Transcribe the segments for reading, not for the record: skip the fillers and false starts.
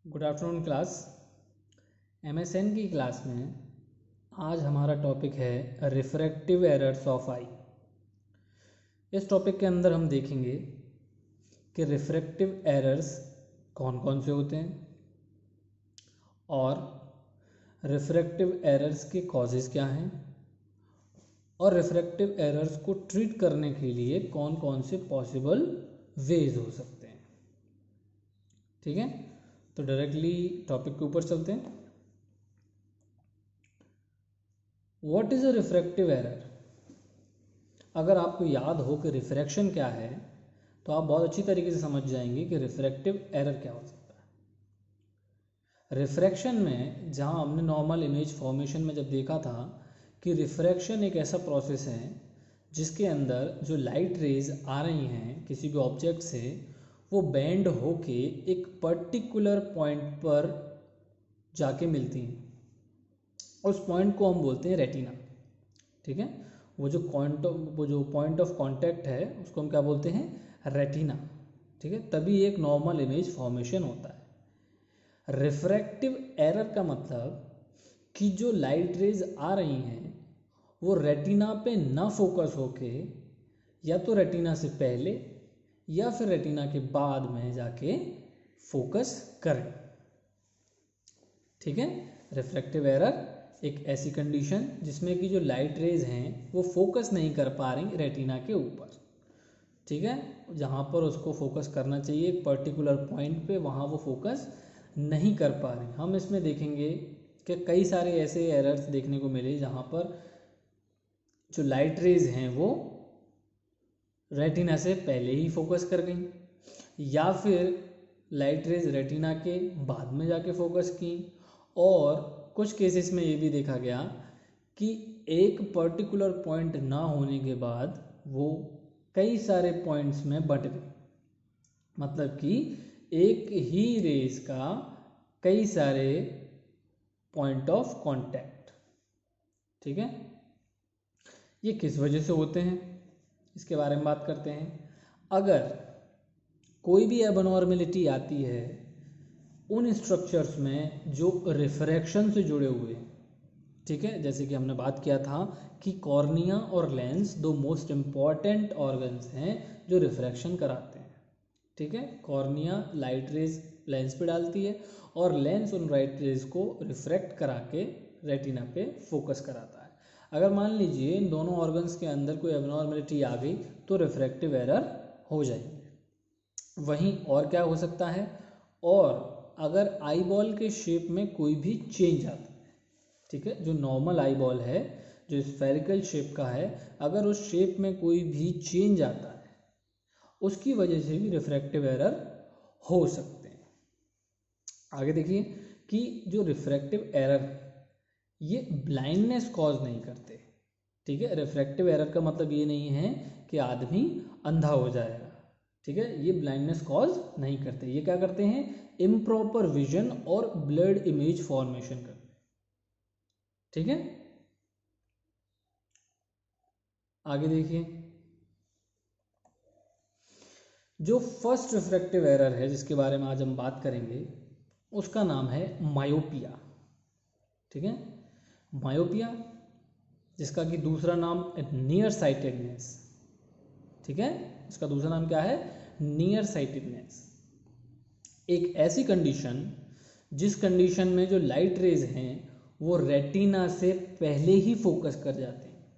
Good afternoon class. MSN की class में आज हमारा टॉपिक है रिफ्रैक्टिव एरर्स ऑफ आई। इस टॉपिक के अंदर हम देखेंगे कि रिफ्रैक्टिव एरर्स कौन कौन से होते हैं और रिफ्रैक्टिव एरर्स के कॉजेज़ क्या हैं और रिफ्रैक्टिव एरर्स को ट्रीट करने के लिए कौन कौन से पॉसिबल वेज हो सकते हैं। ठीक है, तो डायरेक्टली टॉपिक के ऊपर चलते हैं। What is a refractive error? अगर आपको याद हो कि रिफ्रैक्शन क्या है तो आप बहुत अच्छी तरीके से समझ जाएंगे कि रिफ्रैक्टिव एरर क्या हो सकता है। रिफ्रैक्शन में जहां हमने नॉर्मल इमेज फॉर्मेशन में जब देखा था कि रिफ्रैक्शन एक ऐसा प्रोसेस है जिसके अंदर जो लाइट रेज आ रही हैं किसी भी ऑब्जेक्ट से, वो बेंड होके एक पर्टिकुलर पॉइंट पर जाके मिलती हैं। उस पॉइंट को हम बोलते हैं रेटिना। ठीक है, वो जो पॉइंट ऑफ कांटेक्ट है उसको हम क्या बोलते हैं? रेटिना। ठीक है, तभी एक नॉर्मल इमेज फॉर्मेशन होता है। रिफ्रैक्टिव एरर का मतलब कि जो लाइट रेज आ रही हैं वो रेटिना पे ना फोकस होके या तो रेटिना से पहले या फिर रेटिना के बाद में जाके फोकस करें। ठीक है, रिफ्रैक्टिव एरर एक ऐसी कंडीशन जिसमें कि जो लाइट रेज हैं वो फोकस नहीं कर पा रही रेटिना के ऊपर। ठीक है, जहाँ पर उसको फोकस करना चाहिए एक पर्टिकुलर पॉइंट पे, वहाँ वो फोकस नहीं कर पा रही। हम इसमें देखेंगे कि कई सारे ऐसे एरर्स देखने को मिले जहाँ पर जो लाइट रेज हैं वो रेटिना से पहले ही फोकस कर गई या फिर लाइट रेज रेटिना के बाद में जाके फोकस की, और कुछ केसेस में ये भी देखा गया कि एक पर्टिकुलर पॉइंट ना होने के बाद वो कई सारे पॉइंट्स में बट गई। मतलब कि एक ही रेज का कई सारे पॉइंट ऑफ कांटेक्ट। ठीक है, ये किस वजह से होते हैं इसके बारे में बात करते हैं। अगर कोई भी एबनॉर्मेलिटी आती है उन स्ट्रक्चर्स में जो रिफ्रैक्शन से जुड़े हुए हैं, ठीक है, जैसे कि हमने बात किया था कि कॉर्निया और लेंस दो मोस्ट इम्पॉर्टेंट ऑर्गन्स हैं जो रिफ्रैक्शन कराते हैं। ठीक है, कॉर्निया लाइट रेज लेंस पे डालती है और लेंस उन लाइट रेज को रिफ्रैक्ट करा के रेटिना पे फोकस कराता है। अगर मान लीजिए इन दोनों ऑर्गन्स के अंदर कोई एबनॉर्मेलिटी आ गई तो रिफ्रैक्टिव एरर हो जाएगी। वहीं और क्या हो सकता है, और अगर आई बॉल के शेप में कोई भी चेंज आता है, ठीक है, जो नॉर्मल आई बॉल है जो स्फेरिकल शेप का है, अगर उस शेप में कोई भी चेंज आता है उसकी वजह से भी रिफ्रैक्टिव एरर हो सकते हैं। आगे देखिए कि जो रिफ्रैक्टिव एरर ये ब्लाइंडनेस कॉज नहीं करते। ठीक है, रिफ्रैक्टिव एरर का मतलब ये नहीं है कि आदमी अंधा हो जाएगा। ठीक है, ये ब्लाइंडनेस कॉज नहीं करते। ये क्या करते हैं? इम्प्रॉपर विजन और ब्लर्ड इमेज फॉर्मेशन करते हैं। ठीक है, आगे देखिए जो फर्स्ट रिफ्रैक्टिव एरर है जिसके बारे में आज हम बात करेंगे उसका नाम है मायोपिया। ठीक है, मायोपिया जिसका कि दूसरा नाम नियर साइटेडनेस। ठीक है, इसका दूसरा नाम क्या है? Near sightedness. एक ऐसी कंडीशन जिस कंडीशन में जो लाइट रेज हैं वो रेटिना से पहले ही फोकस कर जाते हैं,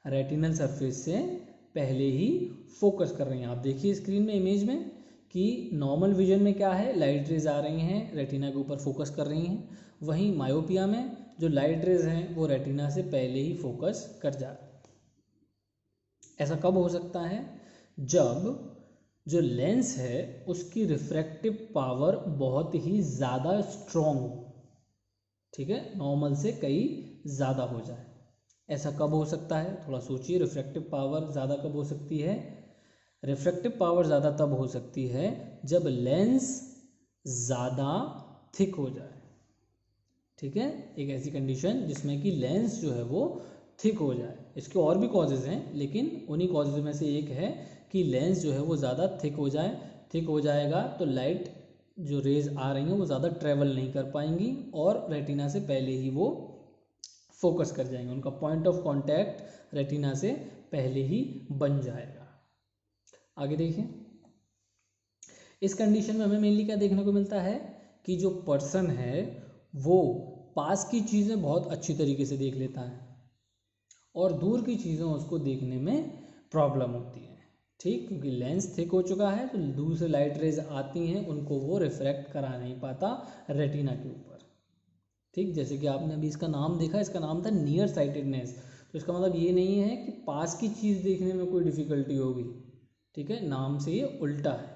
रेटिनल सरफेस से पहले ही फोकस कर रही हैं। आप देखिए स्क्रीन में इमेज में कि नॉर्मल विजन में क्या है, लाइट रेज आ रही हैं रेटिना के ऊपर फोकस कर रही हैं, वहीं मायोपिया में जो लाइट रेज हैं वो रेटिना से पहले ही फोकस कर जा रही हैं। ऐसा कब हो सकता है? जब जो लेंस है उसकी रिफ्रैक्टिव पावर बहुत ही ज़्यादा स्ट्रॉन्ग हो। ठीक है, नॉर्मल से कई ज़्यादा हो जाए। ऐसा कब हो सकता है? थोड़ा सोचिए, रिफ्रैक्टिव पावर ज़्यादा कब हो सकती है? रिफ्रैक्टिव पावर ज़्यादा तब हो सकती है जब लेंस ज़्यादा थिक हो जाए। ठीक है, एक ऐसी कंडीशन जिसमें कि लेंस जो है वो थिक हो जाए। इसके और भी कॉजेज़ हैं लेकिन उन्हीं कॉजेज़ में से एक है कि लेंस जो है वो ज़्यादा थिक हो जाए। थिक हो जाएगा तो लाइट जो रेज आ रही हैं वो ज़्यादा ट्रैवल नहीं कर पाएंगी और रेटिना से पहले ही वो फोकस कर जाएंगे, उनका पॉइंट ऑफ कांटेक्ट रेटिना से पहले ही बन जाएगा। आगे देखिए, इस कंडीशन में हमें मेनली क्या देखने को मिलता है कि जो पर्सन है वो पास की चीज़ें बहुत अच्छी तरीके से देख लेता है और दूर की चीज़ें उसको देखने में प्रॉब्लम होती है, ठीक, क्योंकि लेंस थिक हो चुका है तो दूर से लाइट रेज आती हैं उनको वो रिफ्रैक्ट करा नहीं पाता रेटिना के ऊपर, ठीक। जैसे कि आपने अभी इसका नाम देखा, इसका नाम था नियर साइटेडनेस, तो इसका मतलब ये नहीं है कि पास की चीज़ देखने में कोई डिफ़िकल्टी होगी, ठीक है, नाम से ये उल्टा है।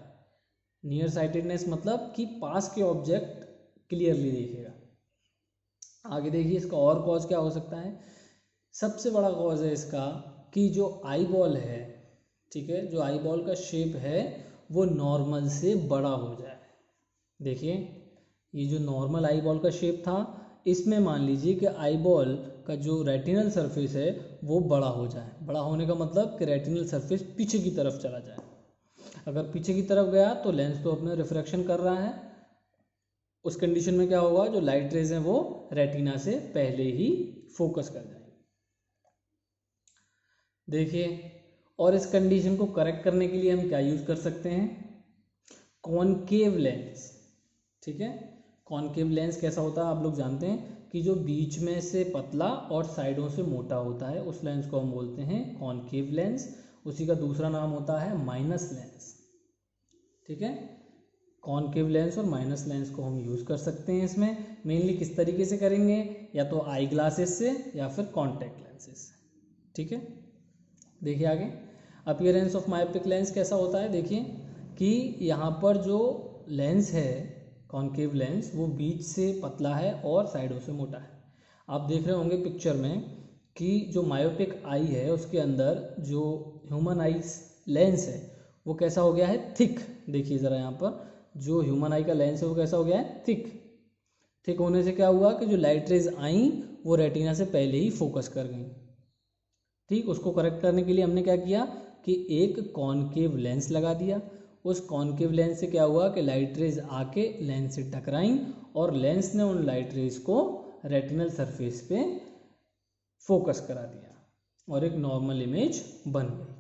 नियर साइटेडनेस मतलब कि पास के ऑब्जेक्ट क्लियरली देखेगा। आगे देखिए, इसका और कॉज क्या हो सकता है। सबसे बड़ा कॉज है इसका कि जो आई बॉल है, ठीक है, जो आई बॉल का शेप है वो नॉर्मल से बड़ा हो जाए। देखिए, ये जो नॉर्मल आई बॉल का शेप था, इसमें मान लीजिए कि आई बॉल का जो रेटिनल सरफेस है वो बड़ा हो जाए। बड़ा होने का मतलब कि रेटिनल सरफेस पीछे की तरफ चला जाए। अगर पीछे की तरफ गया तो लेंस तो अपने रिफ्रैक्शन कर रहा है, उस कंडीशन में क्या होगा, जो लाइट रेज हैं वो रेटिना से पहले ही फोकस कर जाएंगे। देखिए, और इस कंडीशन को करेक्ट करने के लिए हम क्या यूज कर सकते हैं, कॉनकेव लेंस, ठीक है। कॉनकेव लेंस कैसा होता है आप लोग जानते हैं कि जो बीच में से पतला और साइडों से मोटा होता है उस लेंस को हम बोलते हैं कॉनकेव लेंस। उसी का दूसरा नाम होता है माइनस लेंस, ठीक है। कॉनकेव लेंस और माइनस लेंस को हम यूज़ कर सकते हैं इसमें। मेनली किस तरीके से करेंगे, या तो आई ग्लासेस से या फिर कॉन्टैक्ट लेंसेज से, ठीक है। देखिए आगे, अपीयरेंस ऑफ मायोपिक लेंस कैसा होता है। देखिए कि यहाँ पर जो लेंस है कॉनकेव लेंस वो बीच से पतला है और साइडों से मोटा है। आप देख रहे होंगे पिक्चर में कि जो मायोपिक आई है उसके अंदर जो ह्यूमन आई लेंस है वो कैसा हो गया है, थिक। देखिए ज़रा यहाँ पर जो ह्यूमन आई का लेंस है वो कैसा हो गया है, थिक। थिक होने से क्या हुआ कि जो लाइट रेज आई वो रेटिना से पहले ही फोकस कर गई, ठीक। उसको करेक्ट करने के लिए हमने क्या किया कि एक कॉनकेव लेंस लगा दिया। उस कॉनकेव लेंस से क्या हुआ कि लाइट रेज आके लेंस से टकराई और लेंस ने उन लाइट रेज को रेटिनल सरफेस पे फोकस करा दिया और एक नॉर्मल इमेज बन गई,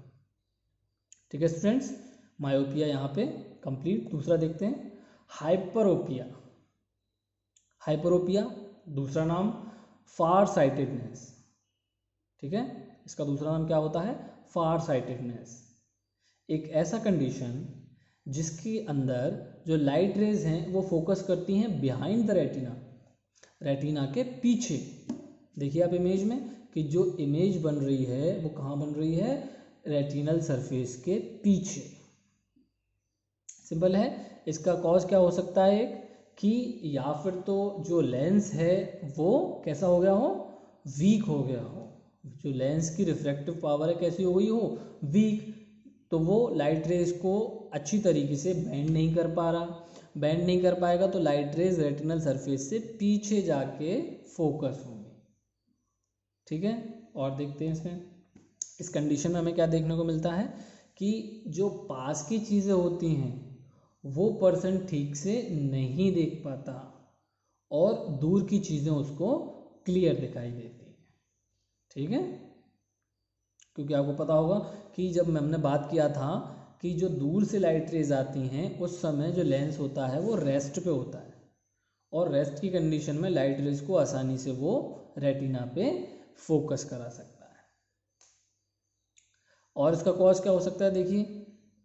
ठीक है स्टूडेंट्स। मायोपिया यहाँ पे कंप्लीट। दूसरा देखते हैं, हाइपरोपिया। हाइपरोपिया दूसरा नाम फार साइटेडनेस, ठीक है। इसका दूसरा नाम क्या होता है, फार साइटेडनेस। एक ऐसा कंडीशन जिसके अंदर जो लाइट रेज हैं वो फोकस करती हैं बिहाइंड द रेटिना, रेटिना के पीछे। देखिए आप इमेज में कि जो इमेज बन रही है वो कहाँ बन रही है, रेटिनल सरफेस के पीछे। सिंपल है। इसका कॉज क्या हो सकता है, एक कि या फिर तो जो लेंस है वो कैसा हो गया हो, वीक हो गया हो। जो लेंस की रिफ्रैक्टिव पावर है कैसी हो गई हो, वीक। तो वो लाइट रेज को अच्छी तरीके से बेंड नहीं कर पा रहा। बेंड नहीं कर पाएगा तो लाइट रेज रेटिनल सरफेस से पीछे जाके फोकस होंगी, ठीक है। और देखते हैं इसमें, इस कंडीशन में हमें क्या देखने को मिलता है कि जो पास की चीज़ें होती हैं वो पर्सन ठीक से नहीं देख पाता और दूर की चीज़ें उसको क्लियर दिखाई देती हैं, ठीक है। क्योंकि आपको पता होगा कि जब हमने बात किया था कि जो दूर से लाइट रेज आती हैं उस समय जो लेंस होता है वो रेस्ट पे होता है और रेस्ट की कंडीशन में लाइट रेज को आसानी से वो रेटिना पे फोकस करा सकता है। और इसका कॉज क्या हो सकता है, देखिए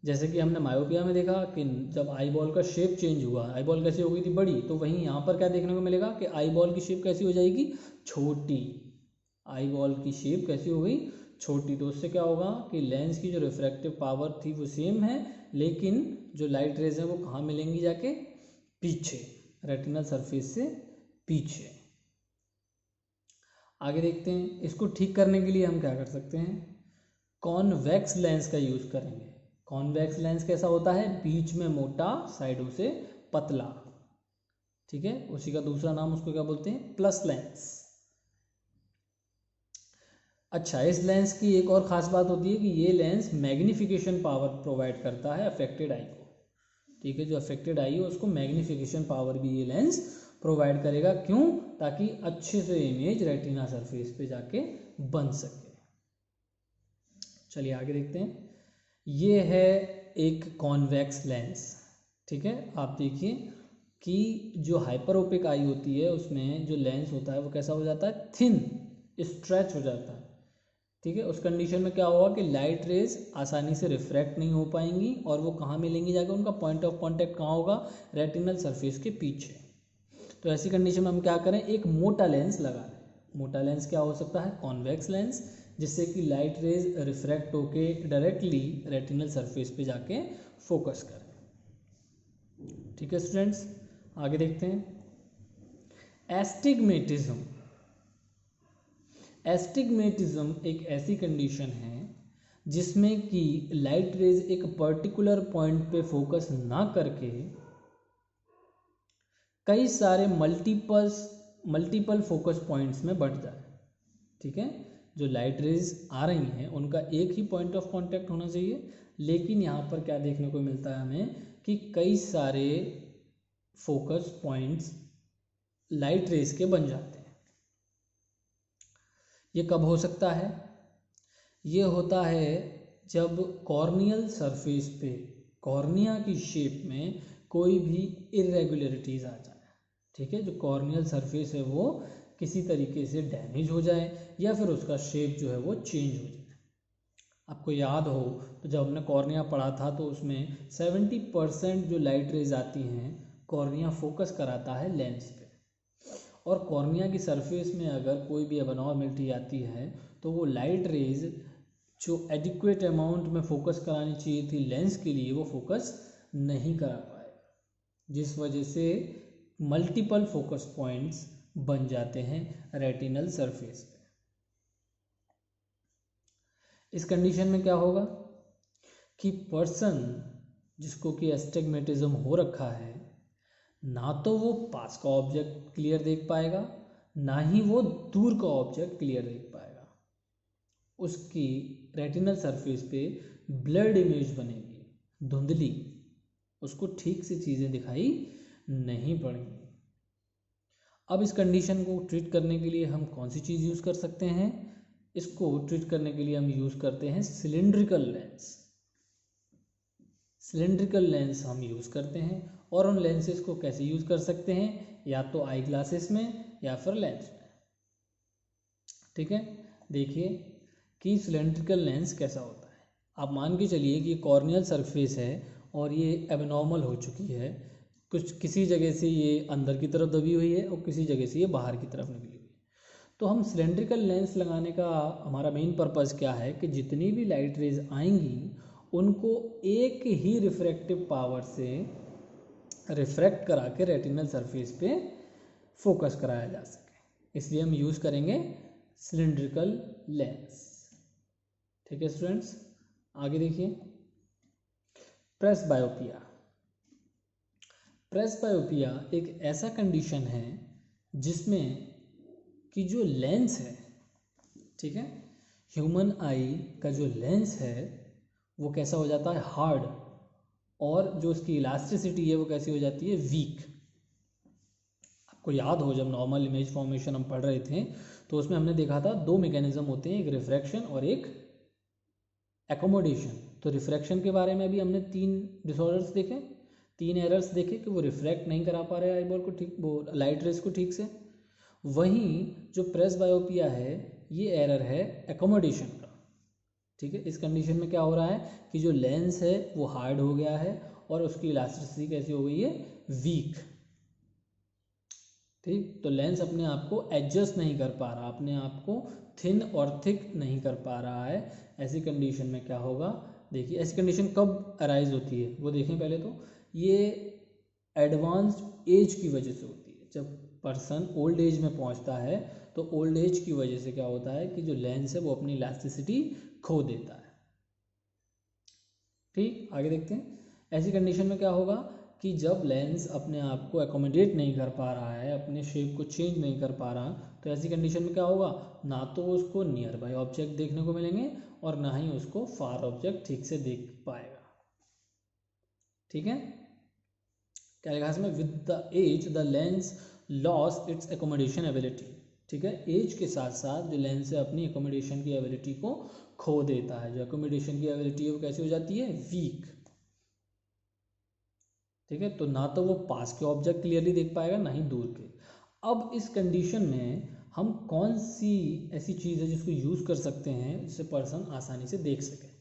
जैसे कि हमने मायोपिया में देखा कि जब आई बॉल का शेप चेंज हुआ, आई बॉल कैसी हो गई थी, बड़ी, तो वहीं यहाँ पर क्या देखने को मिलेगा कि आई बॉल की शेप कैसी हो जाएगी, छोटी। आई बॉल की शेप कैसी हो गई, छोटी। तो उससे क्या होगा कि लेंस की जो रिफ्रैक्टिव पावर थी वो सेम है, लेकिन जो लाइट रेज हैं वो कहाँ मिलेंगी, जाके पीछे, रेटिनल सरफेस से पीछे। आगे देखते हैं, इसको ठीक करने के लिए हम क्या कर सकते हैं, कॉन्वेक्स लेंस का यूज करेंगे। कॉन्वेक्स लेंस कैसा होता है, बीच में मोटा, साइडों से पतला, ठीक है। उसी का दूसरा नाम उसको क्या बोलते हैं, प्लस लेंस। अच्छा, इस लेंस की एक और ख़ास बात होती है कि ये लेंस मैग्नीफिकेशन पावर प्रोवाइड करता है अफेक्टेड आई को, ठीक है, जो अफेक्टेड आई है उसको मैग्नीफिकेशन पावर भी ये लेंस प्रोवाइड करेगा। क्यों? ताकि अच्छे से इमेज रेटिना सरफेस पे जाके बन सके। चलिए आगे देखते हैं। ये है एक कॉन्वेक्स लेंस, ठीक है। आप देखिए कि जो हाइपरोपिक आई होती है उसमें जो लेंस होता है वो कैसा हो जाता है, थिन, स्ट्रेच हो जाता है, ठीक है। उस कंडीशन में क्या होगा कि लाइट रेज आसानी से रिफ्रैक्ट नहीं हो पाएंगी और वो कहाँ मिलेंगी जाकर, उनका पॉइंट ऑफ कांटेक्ट कहाँ होगा, रेटिनल सरफेस के पीछे। तो ऐसी कंडीशन में हम क्या करें, एक मोटा लेंस लगा लें। मोटा लेंस क्या हो सकता है, कॉन्वेक्स लेंस, जिससे कि लाइट रेज रिफ्रैक्ट होके डायरेक्टली रेटिनल सरफेस पे जाके फोकस करें। ठीक है स्टूडेंट्स, आगे देखते हैं। एस्टिग्मेटिज्म। एस्टिग्मेटिज्म एक ऐसी कंडीशन है जिसमें कि लाइट रेज एक पर्टिकुलर पॉइंट पे फोकस ना करके कई सारे मल्टीपल फोकस पॉइंट्स में बढ़ जाए, ठीक है। जो लाइट रेज आ रही हैं उनका एक ही पॉइंट ऑफ कांटेक्ट होना चाहिए, लेकिन यहाँ पर क्या देखने को मिलता है हमें कि कई सारे फोकस पॉइंट्स लाइट रेज के बन जाते हैं। ये कब हो सकता है, ये होता है जब कॉर्नियल सरफेस पे कॉर्निया की शेप में कोई भी इरेगुलरिटीज आ जाए, ठीक है। जो कॉर्नियल सरफेस है वो किसी तरीके से डैमेज हो जाए या फिर उसका शेप जो है वो चेंज हो जाए। आपको याद हो तो जब हमने कॉर्निया पढ़ा था तो उसमें 70% जो लाइट रेज आती हैं कॉर्निया फोकस कराता है लेंस पे, और कॉर्निया की सरफेस में अगर कोई भी एबनॉर्मलिटी आती है तो वो लाइट रेज जो एडिक्वेट अमाउंट में फोकस करानी चाहिए थी लेंस के लिए वो फोकस नहीं करा पाएगा, जिस वजह से मल्टीपल फोकस पॉइंट्स बन जाते हैं रेटिनल सरफेस पे। इस कंडीशन में क्या होगा कि पर्सन जिसको कि एस्टिग्मेटिज्म हो रखा है, ना तो वो पास का ऑब्जेक्ट क्लियर देख पाएगा, ना ही वो दूर का ऑब्जेक्ट क्लियर देख पाएगा। उसकी रेटिनल सरफेस पे ब्लर्ड इमेज बनेगी, धुंधली, उसको ठीक से चीज़ें दिखाई नहीं पड़ेंगी। अब इस कंडीशन को ट्रीट करने के लिए हम कौन सी चीज़ यूज़ कर सकते हैं, इसको ट्रीट करने के लिए हम यूज़ करते हैं सिलिंड्रिकल लेंस। सिलिंड्रिकल लेंस हम यूज़ करते हैं, और उन लेंसेज को कैसे यूज़ कर सकते हैं, या तो आई ग्लासेस में या फिर लेंस में, ठीक है। देखिए कि सिलिंड्रिकल लेंस कैसा होता है। आप मान के चलिए कि कॉर्नियल सरफेस है और ये एबनॉर्मल हो चुकी है, कुछ किसी जगह से ये अंदर की तरफ दबी हुई है और किसी जगह से ये बाहर की तरफ निकली हुई है। तो हम सिलेंड्रिकल लेंस लगाने का हमारा मेन पर्पज़ क्या है कि जितनी भी लाइट रेज आएंगी उनको एक ही रिफ्रैक्टिव पावर से रिफ्रैक्ट करा के रेटिनल सरफेस पे फोकस कराया जा सके, इसलिए हम यूज़ करेंगे सिलिंड्रिकल लेंस। ठीक है स्टूडेंट्स, आगे देखिए। प्रेसबायोपिया। प्रेसबायोपिया एक ऐसा कंडीशन है जिसमें कि जो लेंस है, ठीक है, ह्यूमन आई का जो लेंस है वो कैसा हो जाता है, हार्ड, और जो उसकी इलास्टिसिटी है वो कैसी हो जाती है, वीक। आपको याद हो जब नॉर्मल इमेज फॉर्मेशन हम पढ़ रहे थे तो उसमें हमने देखा था दो मैकेनिज्म होते हैं, एक रिफ्रैक्शन और एक एकोमोडेशन। तो रिफ्रैक्शन के बारे में भी हमने 3 डिसऑर्डर्स देखे, 3 एरर्स देखे कि वो रिफ्रैक्ट नहीं करा पा रहे आईबॉल को ठीक, वो लाइट रेस को ठीक से। वहीं जो प्रेसबायोपिया है ये एरर है एकोमोडेशन का, ठीक है। इस कंडीशन में क्या हो रहा है कि जो लेंस है वो हार्ड हो गया है और उसकी इलास्टिसिटी कैसी हो गई है, वीक, ठीक। तो लेंस अपने आप को एडजस्ट नहीं कर पा रहा, अपने आप को थिन और थिक नहीं कर पा रहा है। ऐसी कंडीशन में क्या होगा, देखिए ऐसी कंडीशन कब अराइज होती है वो देखें। पहले तो ये एडवांस्ड एज की वजह से होती है, जब पर्सन ओल्ड एज में पहुंचता है तो ओल्ड एज की वजह से क्या होता है कि जो लेंस है वो अपनी इलास्टिसिटी खो देता है, ठीक। आगे देखते हैं। ऐसी कंडीशन में क्या होगा कि जब लेंस अपने आप को एकोमोडेट नहीं कर पा रहा है, अपने शेप को चेंज नहीं कर पा रहा, तो ऐसी कंडीशन में क्या होगा, ना तो उसको नियर बाय ऑब्जेक्ट देखने को मिलेंगे और ना ही उसको फार ऑब्जेक्ट ठीक से देख पाएगा, ठीक है। क्या लिखा है इसमें, with the age the lens loss its accommodation ability. ठीक है, एज के साथ साथ जो लेंस है अपनी एकोमोडेशन की एबिलिटी को खो देता है। जो एकोमोडेशन की एबिलिटी है वो कैसी हो जाती है, वीक। ठीक है, तो ना तो वो पास के ऑब्जेक्ट क्लियरली देख पाएगा, ना ही दूर के। अब इस कंडीशन में हम कौन सी ऐसी चीज़ है जिसको यूज़ कर सकते हैं जिससे पर्सन आसानी से देख सके।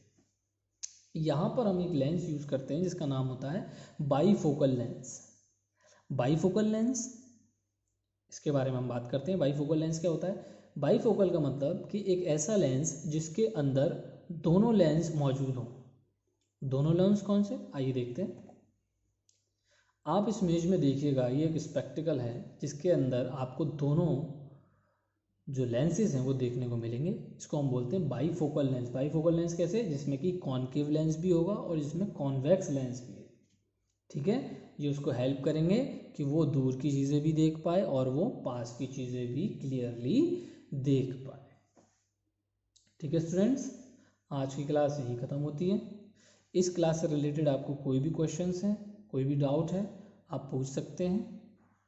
यहाँ पर हम एक लेंस यूज़ करते हैं जिसका नाम होता है बाईफोकल लेंस। बाईफोकल लेंस, इसके बारे में हम बात करते हैं। बाईफोकल लेंस क्या होता है? बाईफोकल का मतलब कि एक ऐसा लेंस जिसके अंदर दोनों लेंस मौजूद हों। दोनों लेंस कौन से, आइए देखते हैं। आप इस इमेज में देखिएगा, ये एक स्पेक्टिकल है जिसके अंदर आपको दोनों जो लेंसेज हैं वो देखने को मिलेंगे। इसको हम बोलते हैं बाईफोकल लेंस। बाईफोकल लेंस कैसे, जिसमें कि कॉनकेव लेंस भी होगा और जिसमें कॉन्वेक्स लेंस भी है। ठीक है, ये उसको हेल्प करेंगे कि वो दूर की चीज़ें भी देख पाए और वो पास की चीज़ें भी क्लियरली देख पाए। ठीक है स्टूडेंट्स, आज की क्लास यही ख़त्म होती है। इस क्लास से रिलेटेड आपको कोई भी क्वेश्चंस हैं, कोई भी डाउट है, आप पूछ सकते हैं।